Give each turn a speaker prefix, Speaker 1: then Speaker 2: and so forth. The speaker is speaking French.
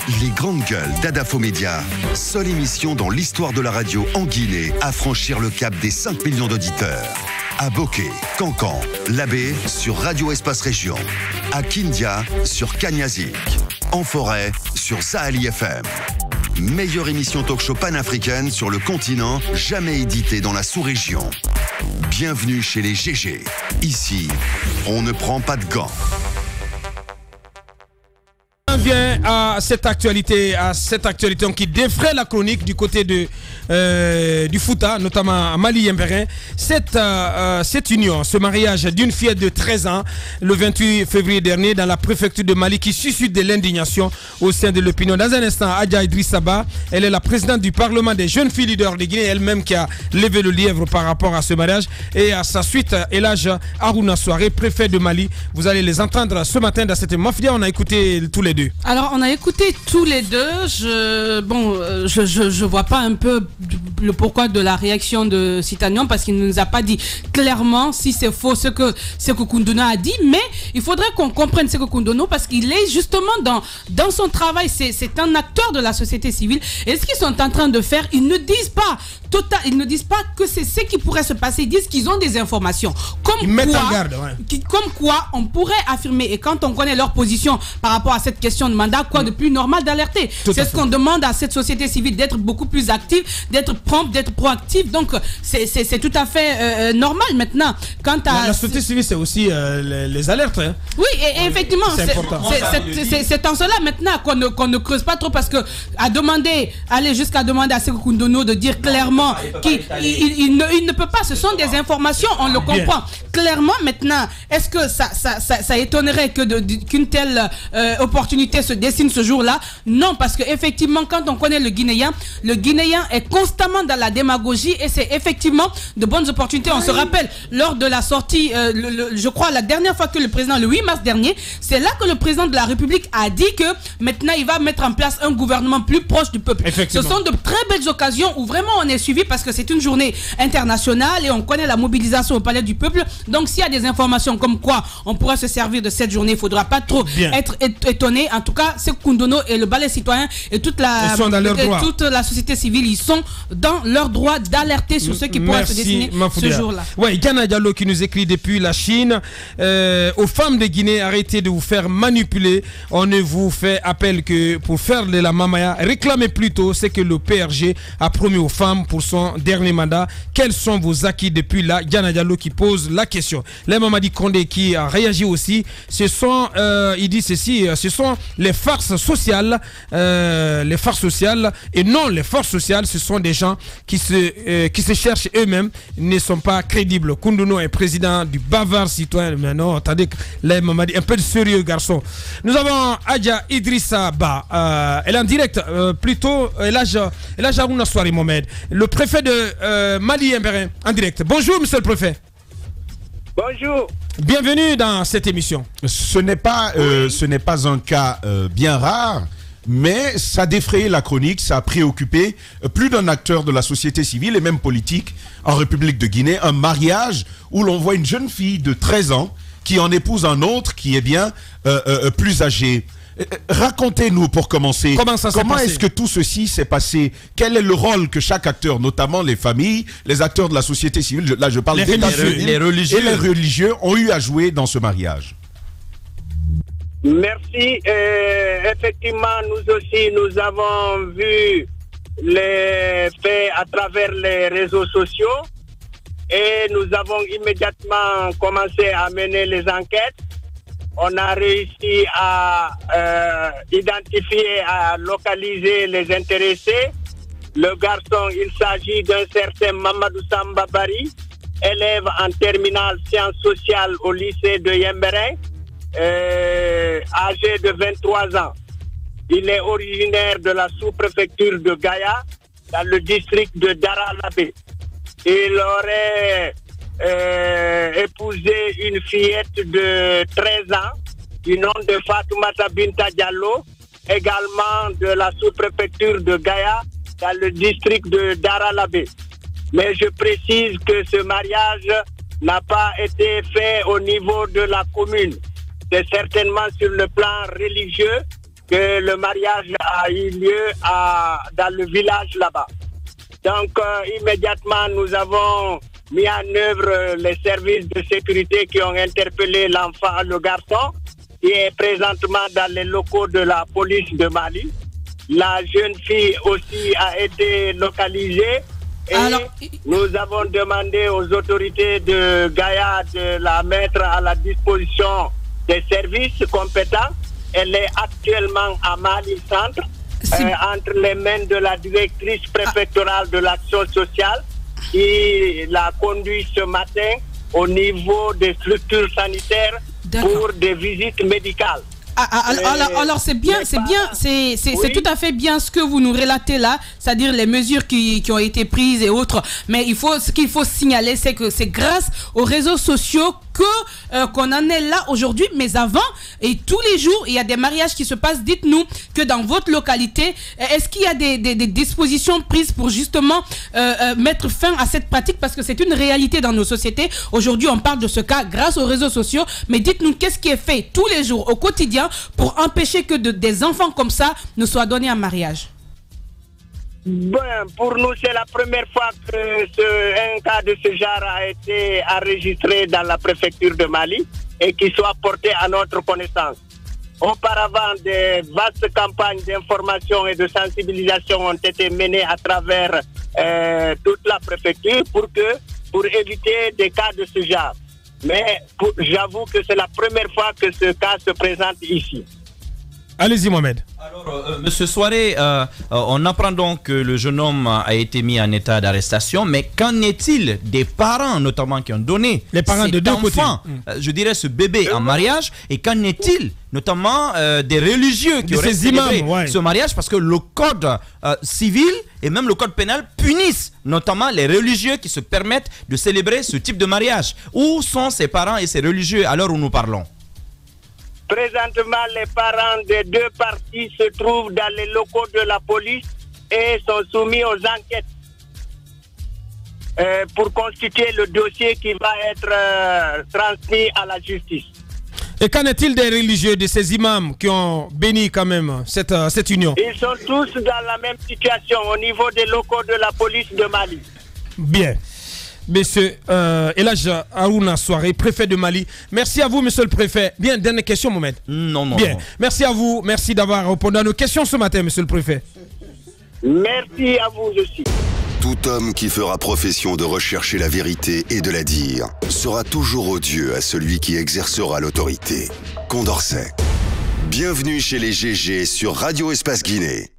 Speaker 1: Les Grandes Gueules d'Adafo Média, seule émission dans l'histoire de la radio en Guinée à franchir le cap des 5 millions d'auditeurs. À Bokeh, Cancan, Labé sur Radio Espace Région. À Kindia sur Kanyazik. En forêt sur Sahali FM. Meilleure émission talk-show panafricaine sur le continent, jamais éditée dans la sous-région. Bienvenue chez les GG. Ici, on ne prend pas de gants.
Speaker 2: On vient à cette actualité qui défraie la chronique du côté de du Fouta, notamment à Mali Yembérin. Cette union, ce mariage d'une fillette de 13 ans le 28 février dernier dans la préfecture de Mali qui suscite de l'indignation au sein de l'opinion. Dans un instant, Adja Idrissa Ba, elle est la présidente du Parlement des jeunes filles leaders de Guinée, elle-même qui a levé le lièvre par rapport à ce mariage. Et à sa suite, Elhadj Harouna Souaré, préfet de Mali. Vous allez les entendre ce matin dans cette mafia. On a écouté tous les deux.
Speaker 3: Alors, on a écouté tous les deux. Je vois pas un peu le pourquoi de la réaction de Citanion parce qu'il ne nous a pas dit clairement si c'est faux ce que Koundono a dit, mais il faudrait qu'on comprenne ce que Koundono parce qu'il est justement dans son travail. C'est un acteur de la société civile et ce qu'ils sont en train de faire, ils ne disent pas que c'est ce qui pourrait se passer, ils disent qu'ils ont des informations.
Speaker 2: Ils mettent en garde,
Speaker 3: comme quoi on pourrait affirmer, et quand on connaît leur position par rapport à cette question de mandat, quoi de plus normal d'alerter. C'est ce qu'on demande à cette société civile, d'être beaucoup plus active, d'être prompte, d'être proactive. Donc c'est tout à fait normal maintenant. Quant à
Speaker 2: la société civile, c'est aussi les alertes. Hein.
Speaker 3: Oui, et effectivement, c'est en cela maintenant qu'on ne creuse pas trop parce que aller jusqu'à demander à Sékou Koundono de dire clairement qu'il ne peut pas. Ce sont des informations, on le comprend. Clairement maintenant, est-ce que ça étonnerait qu'une telle opportunité se dessine ce jour-là? Non, parce que effectivement, quand on connaît le Guinéen est constamment dans la démagogie et c'est effectivement de bonnes opportunités. On se rappelle lors de la sortie, je crois la dernière fois que le président, le 8 mars dernier, c'est là que le président de la République a dit que maintenant il va mettre en place un gouvernement plus proche du peuple. Ce sont de très belles occasions où vraiment on est suivi parce que c'est une journée internationale et on connaît la mobilisation au palais du peuple. Donc s'il y a des informations comme quoi on pourra se servir de cette journée, il ne faudra pas trop être étonné. En tout cas, c'est Koundono et le balai citoyen et toute la société civile, ils sont dans leur droit d'alerter sur ce qui pourrait se dessiner ce jour-là.
Speaker 2: Oui, Gana Diallo qui nous écrit depuis la Chine. Aux femmes de Guinée, arrêtez de vous faire manipuler. On ne vous fait appel que pour faire de la mamaya. Réclamez plutôt ce que le PRG a promis aux femmes pour son dernier mandat. Quels sont vos acquis depuis là? Gana Diallo qui pose la question. Les Mamadi Kondé qui a réagi aussi. Il dit ceci, ce sont les farces sociales. Les farces sociales et non les forces sociales, ce sont des gens qui se cherchent eux-mêmes, ne sont pas crédibles. Koundono est président du Bavard Citoyen. Mais non, attendez, là, Mamadi, un peu de sérieux, garçon. Nous avons Adja Idrissa Ba. Elle est en direct, plutôt, Elhadj Harouna Souaré Mohamed, le préfet de Mali Yembérin, en direct. Bonjour, monsieur le préfet.
Speaker 4: Bonjour.
Speaker 2: Bienvenue dans cette émission.
Speaker 5: Ce n'est pas un cas bien rare. Mais ça a défrayé la chronique, ça a préoccupé plus d'un acteur de la société civile et même politique en République de Guinée. Un mariage où l'on voit une jeune fille de 13 ans qui en épouse un autre qui est bien plus âgé. Racontez-nous pour commencer, comment est-ce que tout ceci s'est passé? Quel est le rôle que chaque acteur, notamment les familles, les acteurs de la société civile, là je parle des religieux et les religieux, ont eu à jouer dans ce mariage?
Speaker 4: Merci. Effectivement, nous aussi, nous avons vu les faits à travers les réseaux sociaux et nous avons immédiatement commencé à mener les enquêtes. On a réussi à identifier, à localiser les intéressés. Le garçon, il s'agit d'un certain Mamadou Samba Bari, élève en terminale sciences sociales au lycée de Yembérin. Âgé de 23 ans. Il est originaire de la sous-préfecture de Gaïa, dans le district de Daralabé. Il aurait épousé une fillette de 13 ans, du nom de Fatoumata Binta Diallo, également de la sous-préfecture de Gaïa, dans le district de Daralabé. Mais je précise que ce mariage n'a pas été fait au niveau de la commune. C'est certainement sur le plan religieux que le mariage a eu lieu dans le village là-bas. Donc, immédiatement, nous avons mis en œuvre les services de sécurité qui ont interpellé l'enfant, le garçon, qui est présentement dans les locaux de la police de Mali. La jeune fille aussi a été localisée. Et nous avons demandé aux autorités de Gaïa de la mettre à la disposition des services compétents. Elle est actuellement à Mali Centre, entre les mains de la directrice préfectorale de l'action sociale qui l'a conduit ce matin au niveau des structures sanitaires pour des visites médicales.
Speaker 3: Alors c'est bien, c'est tout à fait bien ce que vous nous relatez là, c'est-à-dire les mesures qui ont été prises et autres. Mais ce qu'il faut signaler, c'est que c'est grâce aux réseaux sociaux qu'on en est là aujourd'hui. Mais avant et tous les jours, il y a des mariages qui se passent. Dites-nous que dans votre localité, est-ce qu'il y a des dispositions prises pour justement mettre fin à cette pratique, parce que c'est une réalité dans nos sociétés. Aujourd'hui, on parle de ce cas grâce aux réseaux sociaux. Mais dites-nous, qu'est-ce qui est fait tous les jours, au quotidien, pour empêcher que des enfants comme ça ne soient donnés en mariage?
Speaker 4: Pour nous, c'est la première fois que un cas de ce genre a été enregistré dans la préfecture de Mali et qui soit porté à notre connaissance. Auparavant, des vastes campagnes d'information et de sensibilisation ont été menées à travers toute la préfecture pour éviter des cas de ce genre. Mais j'avoue que c'est la première fois que ce cas se présente ici.
Speaker 2: Allez-y, Mohamed.
Speaker 6: Alors, Monsieur Soiré, on apprend donc que le jeune homme a été mis en état d'arrestation, mais qu'en est-il des parents, notamment, qui ont donné
Speaker 2: les parents de deux
Speaker 6: enfants, je dirais ce bébé en mariage, et qu'en est-il, notamment, des religieux qui auraient célébré ce mariage, parce que le code civil et même le code pénal punissent notamment les religieux qui se permettent de célébrer ce type de mariage. Où sont ces parents et ces religieux à l'heure où nous parlons?
Speaker 4: Présentement, les parents des deux parties se trouvent dans les locaux de la police et sont soumis aux enquêtes pour constituer le dossier qui va être transmis à la justice.
Speaker 2: Et qu'en est-il des religieux, de ces imams qui ont béni quand même cette union?
Speaker 4: Ils sont tous dans la même situation au niveau des locaux de la police de Mali.
Speaker 2: Bien. Monsieur Elhadj Harouna Soiré, préfet de Mali. Merci à vous, monsieur le préfet. Bien, dernière question, Mohamed.
Speaker 6: Non.
Speaker 2: Bien, merci à vous. Merci d'avoir répondu à nos questions ce matin, monsieur le préfet.
Speaker 4: Merci à vous aussi.
Speaker 1: Tout homme qui fera profession de rechercher la vérité et de la dire sera toujours odieux à celui qui exercera l'autorité. Condorcet. Bienvenue chez les GG sur Radio Espace Guinée.